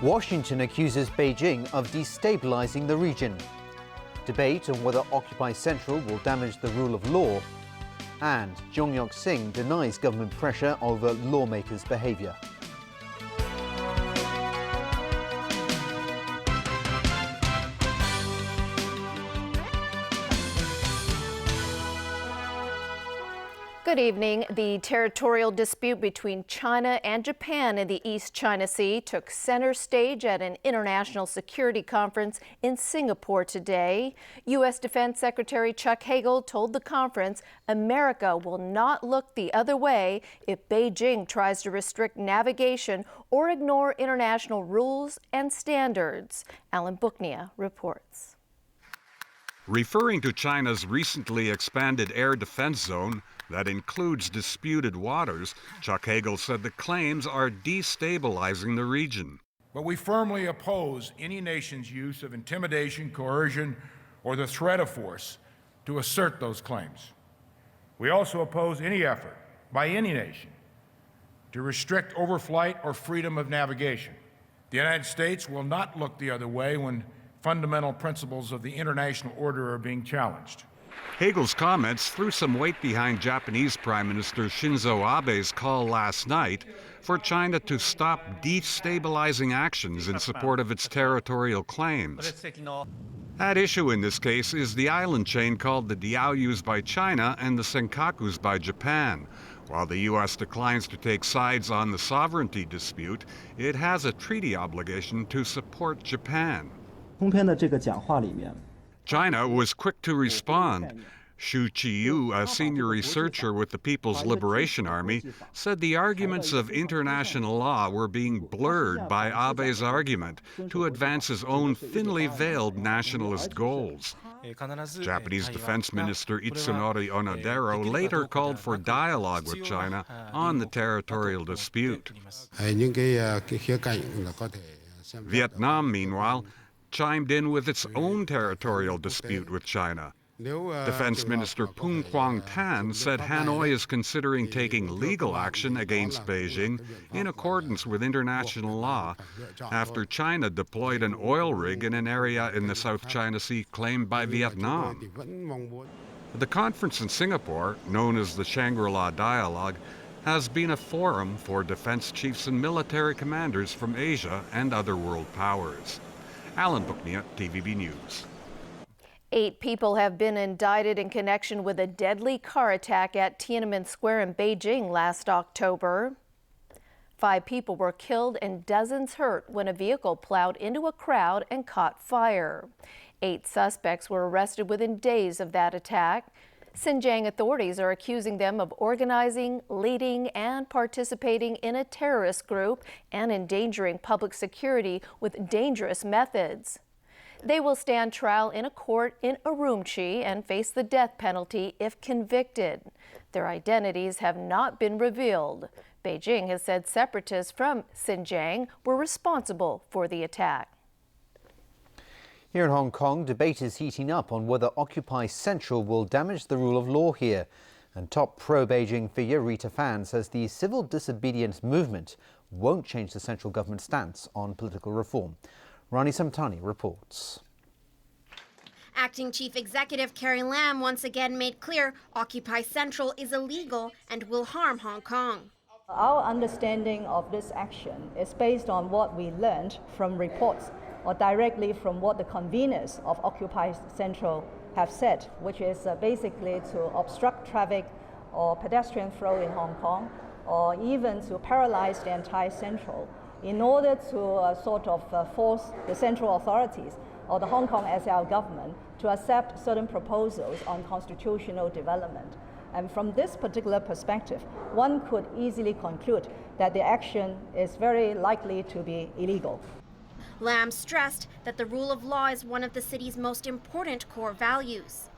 Washington accuses Beijing of destabilizing the region. Debate on whether Occupy Central will damage the rule of law. And Jongyok Singh denies government pressure over lawmakers' behavior. Good evening. The territorial dispute between China and Japan in the East China Sea took center stage at an international security conference in Singapore today. U.S. Defense Secretary Chuck Hagel told the conference America will not look the other way if Beijing tries to restrict navigation or ignore international rules and standards. Alan Booknia reports. Referring to China's recently expanded air defense zone that includes disputed waters, Chuck Hagel said the claims are destabilizing the region. But we firmly oppose any nation's use of intimidation, coercion, or the threat of force to assert those claims. We also oppose any effort by any nation to restrict overflight or freedom of navigation. The United States will not look the other way when fundamental principles of the international order are being challenged. Hagel's comments threw some weight behind Japanese Prime Minister Shinzo Abe's call last night for China to stop destabilizing actions in support of its territorial claims. At issue in this case is the island chain called the Diaoyus by China and the Senkakus by Japan. While the U.S. declines to take sides on the sovereignty dispute, it has a treaty obligation to support Japan. China was quick to respond. Xu Qiyu, a senior researcher with the People's Liberation Army, said the arguments of international law were being blurred by Abe's argument to advance his own thinly veiled nationalist goals. Japanese Defense Minister Itsunori Onodera later called for dialogue with China on the territorial dispute. Vietnam, meanwhile, chimed in with its own territorial dispute with China. Defense Minister Phung Quang Tan said Hanoi is considering taking legal action against Beijing in accordance with international law after China deployed an oil rig in an area in the South China Sea claimed by Vietnam. The conference in Singapore, known as the Shangri-La Dialogue, has been a forum for defense chiefs and military commanders from Asia and other world powers. Alan Booknia, TVB News. 8 people have been indicted in connection with a deadly car attack at Tiananmen Square in Beijing last October. 5 people were killed and dozens hurt when a vehicle plowed into a crowd and caught fire. 8 suspects were arrested within days of that attack. Xinjiang authorities are accusing them of organizing, leading, and participating in a terrorist group and endangering public security with dangerous methods. They will stand trial in a court in Urumqi and face the death penalty if convicted. Their identities have not been revealed. Beijing has said separatists from Xinjiang were responsible for the attack. Here in Hong Kong, debate is heating up on whether Occupy Central will damage the rule of law here. And top pro-Beijing figure Rita Fan says the civil disobedience movement won't change the central government's stance on political reform. Rani Samtani reports. Acting Chief Executive Carrie Lam once again made clear Occupy Central is illegal and will harm Hong Kong. Our understanding of this action is based on what we learned from reports or directly from what the conveners of Occupy Central have said, which is basically to obstruct traffic or pedestrian flow in Hong Kong, or even to paralyze the entire Central in order to force the central authorities or the Hong Kong SL government to accept certain proposals on constitutional development. And from this particular perspective, one could easily conclude that the action is very likely to be illegal. Lam stressed that the rule of law is one of the city's most important core values.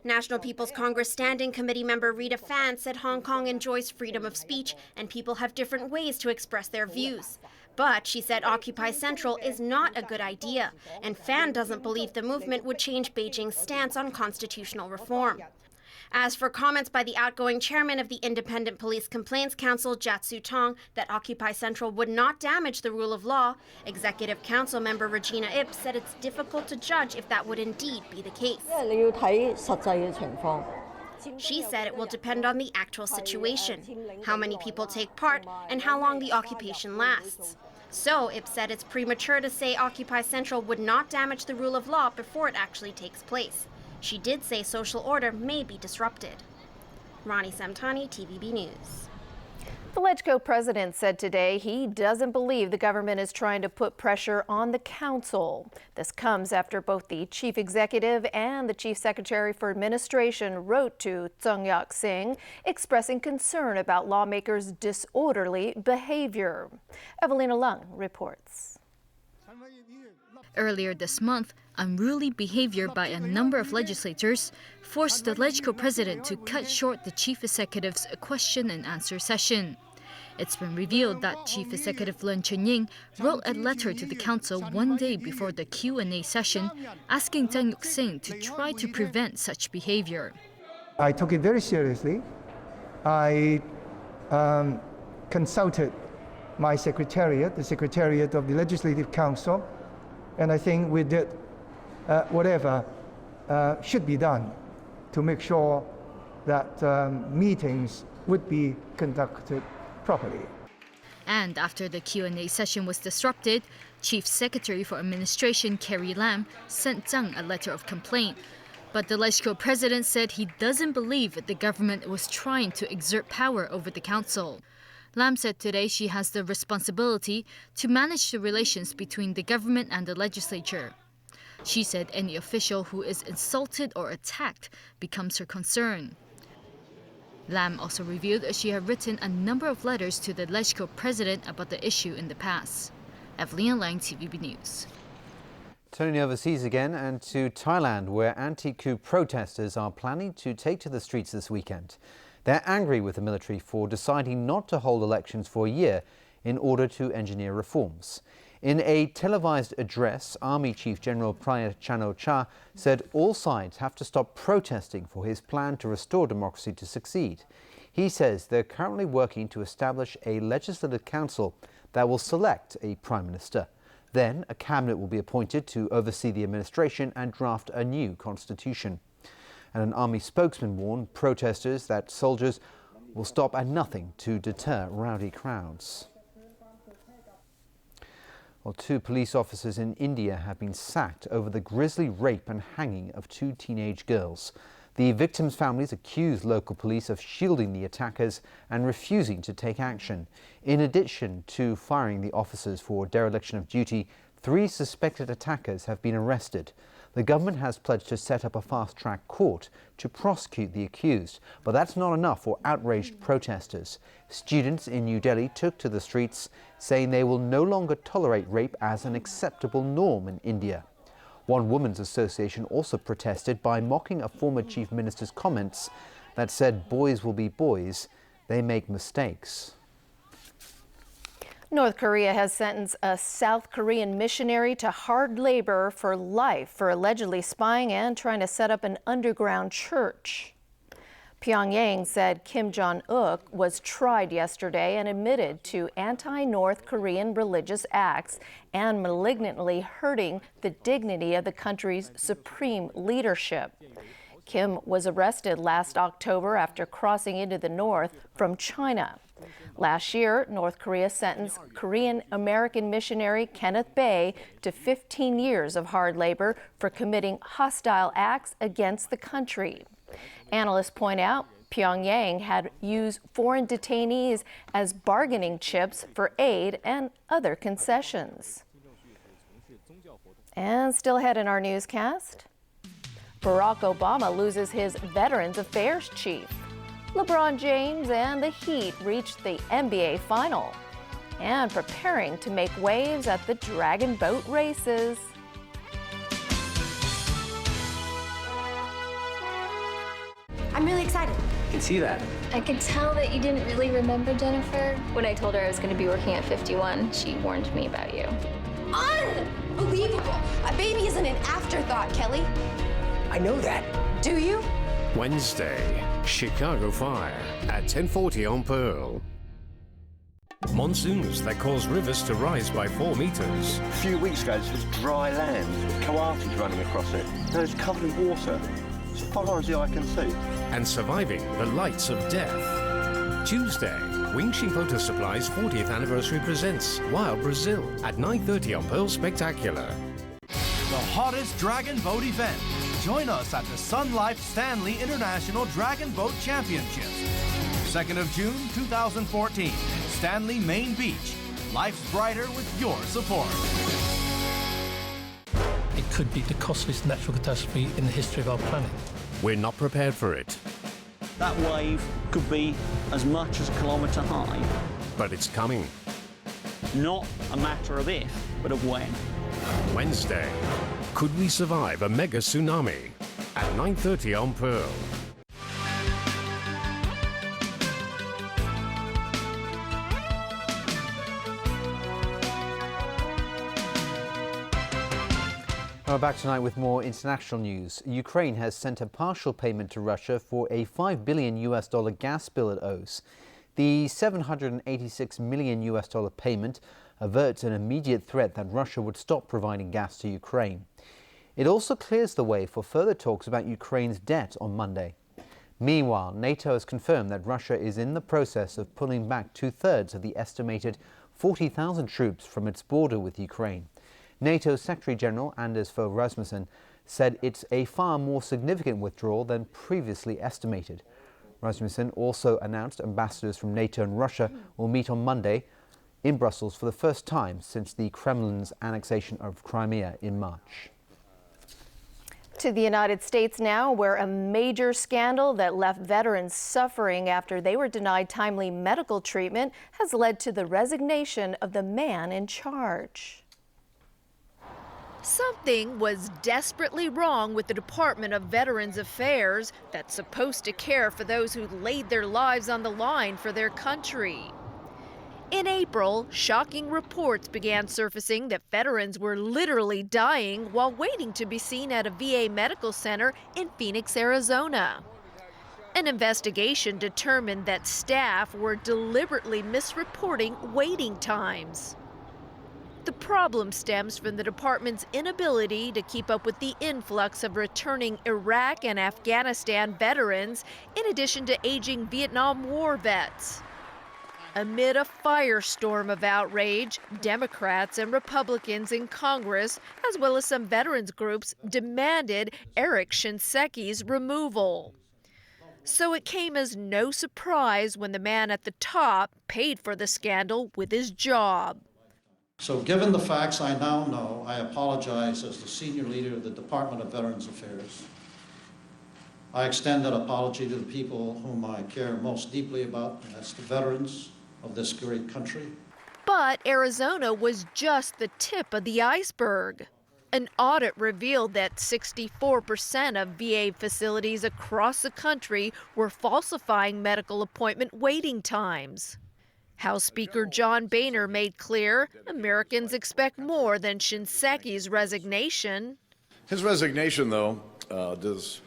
National People's Congress Standing Committee member Rita Fan said Hong Kong enjoys freedom of speech and people have different ways to express their views. But she said Occupy Central is not a good idea, and Fan doesn't believe the movement would change Beijing's stance on constitutional reform. As for comments by the outgoing chairman of the Independent Police Complaints Council, Jatsu Tong, that Occupy Central would not damage the rule of law, Executive Council member Regina Ip said it's difficult to judge if that would indeed be the case. She said it will depend on the actual situation, how many people take part, and how long the occupation lasts. So, Ip said it's premature to say Occupy Central would not damage the rule of law before it actually takes place. She did say social order may be disrupted. Ronnie Samtani, TVB News. The LegCo president said today he doesn't believe the government is trying to put pressure on the council. This comes after both the chief executive and the chief secretary for administration wrote to Sonya expressing concern about lawmakers' disorderly behavior. Evelina Lung reports. Earlier this month, unruly behavior by a number of legislators forced the LegCo president to cut short the chief executive's question and answer session. It's been revealed that Chief Executive Leung Chun-ying wrote a letter to the council one day before the Q&A session, asking Jang Yuk-sing to try to prevent such behavior. I took it very seriously. I consulted my secretariat, the secretariat of the Legislative Council, and I think we did whatever should be done to make sure that meetings would be conducted properly. And after the Q&A session was disrupted, Chief Secretary for Administration Carrie Lam sent Zhang a letter of complaint. But the LegCo president said he doesn't believe the government was trying to exert power over the council. Lam said today she has the responsibility to manage the relations between the government and the legislature. She said any official who is insulted or attacked becomes her concern. Lam also revealed she had written a number of letters to the LegCo president about the issue in the past. Evelyn Lang, TVB News. Turning overseas again and to Thailand, where anti-coup protesters are planning to take to the streets this weekend. They're angry with the military for deciding not to hold elections for a year in order to engineer reforms. In a televised address, Army Chief General Prayut Chan-o-cha said all sides have to stop protesting for his plan to restore democracy to succeed. He says they're currently working to establish a legislative council that will select a prime minister. Then a cabinet will be appointed to oversee the administration and draft a new constitution. And an army spokesman warned protesters that soldiers will stop at nothing to deter rowdy crowds. Well, 2 police officers in India have been sacked over the grisly rape and hanging of 2 teenage girls. The victims' families accused local police of shielding the attackers and refusing to take action. In addition to firing the officers for dereliction of duty, 3 suspected attackers have been arrested. The government has pledged to set up a fast-track court to prosecute the accused, but that's not enough for outraged protesters. Students in New Delhi took to the streets, saying they will no longer tolerate rape as an acceptable norm in India. One women's association also protested by mocking a former chief minister's comments that said boys will be boys, they make mistakes. North Korea has sentenced a South Korean missionary to hard labor for life for allegedly spying and trying to set up an underground church. Pyongyang said Kim Jong-un was tried yesterday and admitted to anti-North Korean religious acts and malignantly hurting the dignity of the country's supreme leadership. Kim was arrested last October after crossing into the north from China. Last year, North Korea sentenced Korean-American missionary Kenneth Bae to 15 years of hard labor for committing hostile acts against the country. Analysts point out Pyongyang had used foreign detainees as bargaining chips for aid and other concessions. And still ahead in our newscast, Barack Obama loses his Veterans Affairs chief. LeBron James and the Heat reached the NBA Final and preparing to make waves at the Dragon Boat races. I'm really excited. I can see that. I could tell that you didn't really remember Jennifer. When I told her I was going to be working at 51, she warned me about you. Unbelievable! A baby isn't an afterthought, Kelly. I know that. Do you? Wednesday, Chicago fire at 10:40 on Pearl. Monsoons that cause rivers to rise by 4 meters. A few weeks ago, this was dry land, coatis running across it. Now it's covered in water, as far as the eye can see. And surviving the lights of death. Tuesday, Wingxing Photo Supply's 40th anniversary presents Wild Brazil at 9:30 on Pearl Spectacular. The hottest dragon boat event. Join us at the Sun Life Stanley International Dragon Boat Championships. 2nd of June, 2014, Stanley, Maine Beach. Life's brighter with your support. It could be the costliest natural catastrophe in the history of our planet. We're not prepared for it. That wave could be as much as a kilometre high. But it's coming. Not a matter of if, but of when. Wednesday, could we survive a mega tsunami? At 9:30 on Pearl. We're back tonight with more international news. Ukraine has sent a partial payment to Russia for a $5 billion gas bill it owes. The $786 million payment averts an immediate threat that Russia would stop providing gas to Ukraine. It also clears the way for further talks about Ukraine's debt on Monday. Meanwhile, NATO has confirmed that Russia is in the process of pulling back 2/3 of the estimated 40,000 troops from its border with Ukraine. NATO Secretary General Anders Fogh Rasmussen said it's a far more significant withdrawal than previously estimated. Rasmussen also announced ambassadors from NATO and Russia will meet on Monday in Brussels for the first time since the Kremlin's annexation of Crimea in March. To the United States now, where a major scandal that left veterans suffering after they were denied timely medical treatment has led to the resignation of the man in charge. Something was desperately wrong with the Department of Veterans Affairs that's supposed to care for those who laid their lives on the line for their country. In April, shocking reports began surfacing that veterans were literally dying while waiting to be seen at a VA medical center in Phoenix, Arizona. An investigation determined that staff were deliberately misreporting waiting times. The problem stems from the department's inability to keep up with the influx of returning Iraq and Afghanistan veterans, in addition to aging Vietnam War vets. Amid a firestorm of outrage, Democrats and Republicans in Congress, as well as some veterans groups, demanded Eric Shinseki removal. So it came as no surprise when the man at the top paid for the scandal with his job. So given the facts I now know, I apologize as the senior leader of the Department of Veterans Affairs. I extend that apology to the people whom I care most deeply about, and that's the veterans of this great country. But Arizona was just the tip of the iceberg. An audit revealed that 64% of VA facilities across the country were falsifying medical appointment waiting times. House Speaker John Boehner made clear Americans expect more than Shinseki's resignation. His resignation, though, does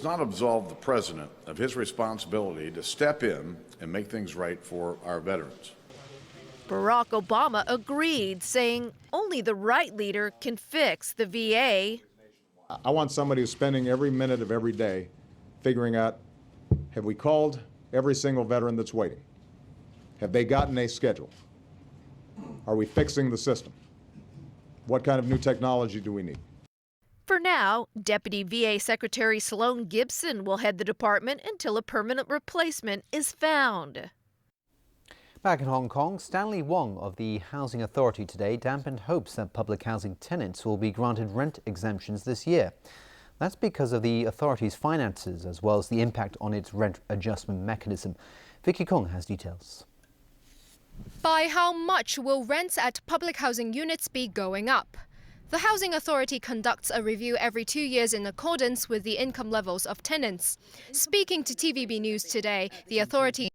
not absolve the president of his responsibility to step in and make things right for our veterans. Barack Obama agreed, saying only the right leader can fix the VA. I want somebody who's spending every minute of every day figuring out, have we called every single veteran that's waiting? Have they gotten a schedule? Are we fixing the system? What kind of new technology do we need? For now, Deputy VA Secretary Sloan Gibson will head the department until a permanent replacement is found. Back in Hong Kong, Stanley Wong of the Housing Authority today dampened hopes that public housing tenants will be granted rent exemptions this year. That's because of the authority's finances as well as the impact on its rent adjustment mechanism. Vicky Kong has details. By how much will rents at public housing units be going up? The Housing Authority conducts a review every 2 years in accordance with the income levels of tenants. Speaking to TVB News today, the authority